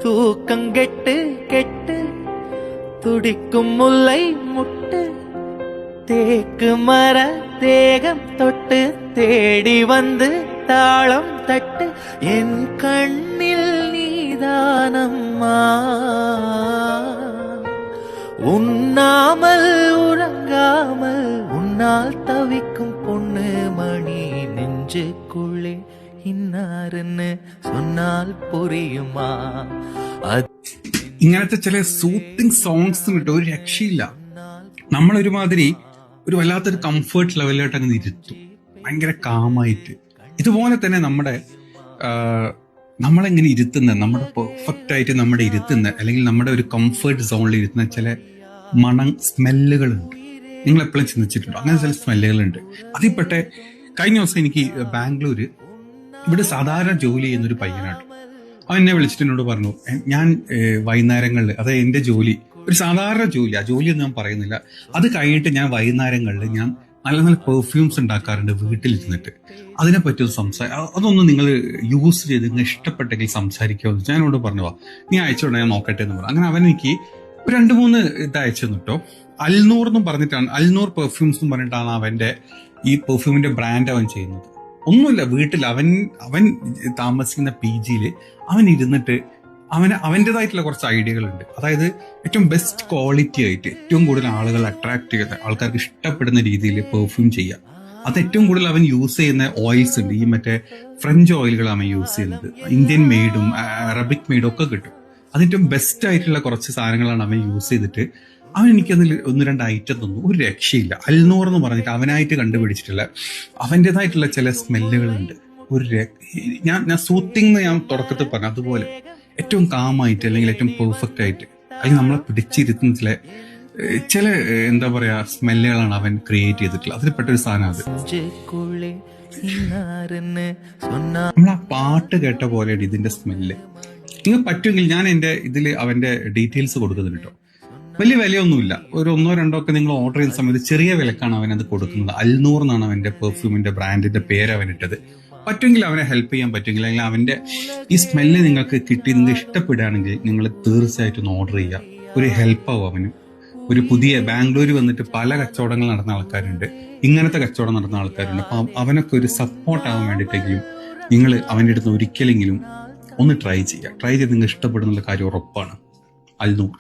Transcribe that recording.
தூக்கம் கெட்டு கெட்டு துடிக்கும் முல்லை முட்டு தேக்கு மர தேகம் தொட்டு தேடி வந்து தாளம் தட்டு என் கண்ணில் நீதானம்மா உண்ணாமல் உறங்காமல் உன்னால் தவிக்கும் பொண்ணு மணி நெஞ்சுக்குள்ளே ഇന്നാരെന്ന് சொன்னால் പുരിയുമാ. ഇങ്ങനത്തെ ചില സൂത്തിങ് സോങ്സ് കിട്ടും, ഒരു രക്ഷയില്ല. നമ്മളൊരുമാതിരി ഒരു വല്ലാത്തൊരു കംഫേർട്ട് ലെവലിലോട്ട് അങ്ങ് ഇരുത്തും, ഭയങ്കര കാമായിട്ട്. ഇതുപോലെ തന്നെ നമ്മളെങ്ങനെ ഇരുത്തുന്ന, നമ്മുടെ പെർഫെക്റ്റ് ആയിട്ട് നമ്മുടെ ഇരുത്തുന്ന, അല്ലെങ്കിൽ നമ്മുടെ ഒരു കംഫേർട്ട് സോണിൽ ഇരുത്തുന്ന ചില സ്മെല്ലുകളുണ്ട്. നിങ്ങൾ എപ്പോഴും ചിന്തിച്ചിട്ടുണ്ടോ? അങ്ങനെ ചില സ്മെല്ലുകളുണ്ട്. അതിൽപ്പെട്ട കഴിഞ്ഞ ദിവസം എനിക്ക് ബാംഗ്ലൂര് ഇവിടെ സാധാരണ ജോലി ചെയ്യുന്നൊരു പയ്യനാണ്. അവൻ എന്നെ വിളിച്ചിട്ട് എന്നോട് പറഞ്ഞു, ഞാൻ വൈകുന്നേരങ്ങളിൽ, അതായത് എന്റെ ജോലി ഒരു സാധാരണ ജോലി, ആ ജോലിയൊന്നും ഞാൻ പറയുന്നില്ല, അത് കഴിഞ്ഞിട്ട് ഞാൻ വൈകുന്നേരങ്ങളിൽ ഞാൻ നല്ല നല്ല പെർഫ്യൂംസ് ഉണ്ടാക്കാറുണ്ട് വീട്ടിലിരുന്നിട്ട്. അതിനെപ്പറ്റി അതൊന്നും നിങ്ങൾ യൂസ് ചെയ്ത് നിങ്ങൾ ഇഷ്ടപ്പെട്ടെങ്കിൽ സംസാരിക്കുമോ ഞാൻ എന്നോട് പറഞ്ഞു. നീ അയച്ചോട്ടെ, ഞാൻ നോക്കട്ടെ എന്ന് പറഞ്ഞു. അങ്ങനെ അവൻ എനിക്ക് 2-3 ഇത് അയച്ചു തന്നിട്ടോ. അൽനൂർ എന്നും പറഞ്ഞിട്ടാണ്, അൽനൂർ പെർഫ്യൂംസ് എന്ന് പറഞ്ഞിട്ടാണ് അവന്റെ ഈ പെർഫ്യൂമിന്റെ ബ്രാൻഡ് അവൻ ചെയ്യുന്നത്. ഒന്നുമില്ല, വീട്ടിൽ അവൻ താമസിക്കുന്ന PG-യിൽ അവൻ ഇരുന്നിട്ട് അവൻ്റെതായിട്ടുള്ള കുറച്ച് ഐഡിയകളുണ്ട്. അതായത് ഏറ്റവും ബെസ്റ്റ് ക്വാളിറ്റി ആയിട്ട് ഏറ്റവും കൂടുതൽ ആളുകൾ അട്രാക്ട് ചെയ്യുന്ന, ആൾക്കാർക്ക് ഇഷ്ടപ്പെടുന്ന രീതിയിൽ പെർഫ്യൂം ചെയ്യുക. അത് ഏറ്റവും കൂടുതൽ അവൻ യൂസ് ചെയ്യുന്ന ഓയിൽസ് ഉണ്ട്. ഈ മറ്റേ ഫ്രഞ്ച് ഓയിലുകൾ അവൻ യൂസ് ചെയ്യുന്നത്. ഇന്ത്യൻ മെയ്ഡും അറബിക് മെയ്ഡും ഒക്കെ കിട്ടും. അതിറ്റവും ബെസ്റ്റ് ആയിട്ടുള്ള കുറച്ച് സാധനങ്ങളാണ് അവൻ യൂസ് ചെയ്തിട്ട് അവൻ എനിക്കതിൽ 1-2 ഐറ്റം തന്നു. ഒരു രക്ഷയില്ല. അൽനൂർ എന്ന് പറഞ്ഞിട്ട് അവനായിട്ട് കണ്ടുപിടിച്ചിട്ടുള്ള അവൻ്റെതായിട്ടുള്ള ചില സ്മെല്ലുകളുണ്ട്. ഞാൻ സൂത്തിങ് എന്ന് ഞാൻ തുടക്കത്തിൽ പറഞ്ഞു, അതുപോലെ ഏറ്റവും കാമായിട്ട് അല്ലെങ്കിൽ ഏറ്റവും പെർഫെക്റ്റ് ആയിട്ട് അല്ലെങ്കിൽ നമ്മളെ പിടിച്ചിരുത്തുന്ന ചില എന്താ പറയാ സ്മെല്ലുകളാണ് അവൻ ക്രിയേറ്റ് ചെയ്തിട്ടുള്ളത്. അതിൽപ്പെട്ടൊരു സാധനം അത്. നമ്മൾ ആ പാട്ട് കേട്ട പോലെയാണ് ഇതിന്റെ സ്മെല്ല്. നിങ്ങൾ പറ്റുമെങ്കിൽ ഞാൻ എന്റെ ഇതിൽ അവന്റെ ഡീറ്റെയിൽസ് കൊടുക്കുന്നുണ്ട് കേട്ടോ. വലിയ വിലയൊന്നുമില്ല, ഒരു 1-2 ഒക്കെ നിങ്ങൾ ഓർഡർ ചെയ്യുന്ന സമയത്ത് ചെറിയ വിലക്കാണ് അവൻ അത് കൊടുക്കുന്നത്. അൽനൂർ എന്നാണ് അവന്റെ പെർഫ്യൂമിന്റെ ബ്രാൻഡിന്റെ പേര് അവൻ ഇട്ടത്. പറ്റുമെങ്കിൽ അവനെ ഹെൽപ്പ് ചെയ്യാൻ പറ്റുമെങ്കിൽ, അല്ലെങ്കിൽ അവന്റെ ഈ സ്മെല്ല് നിങ്ങൾക്ക് കിട്ടി നിങ്ങൾ ഇഷ്ടപ്പെടുകയാണെങ്കിൽ നിങ്ങൾ തീർച്ചയായിട്ടും ഓർഡർ ചെയ്യുക. ഒരു ഹെൽപ്പാവും അവന്. ഒരു പുതിയ ബാംഗ്ലൂർ വന്നിട്ട് പല കച്ചവടങ്ങൾ നടന്ന ആൾക്കാരുണ്ട്, ഇങ്ങനത്തെ കച്ചവടം നടന്ന ആൾക്കാരുണ്ട്. അപ്പൊ അവനൊക്കെ ഒരു സപ്പോർട്ട് ആവാൻ വേണ്ടിയിട്ടെങ്കിലും നിങ്ങൾ അവൻ്റെ അടുത്ത് ഒരിക്കലെങ്കിലും ഒന്ന് ട്രൈ ചെയ്യുക. ട്രൈ ചെയ്ത് നിങ്ങൾ ഇഷ്ടപ്പെടുന്നുള്ള കാര്യം ഉറപ്പാണ്. അൽനൂർ.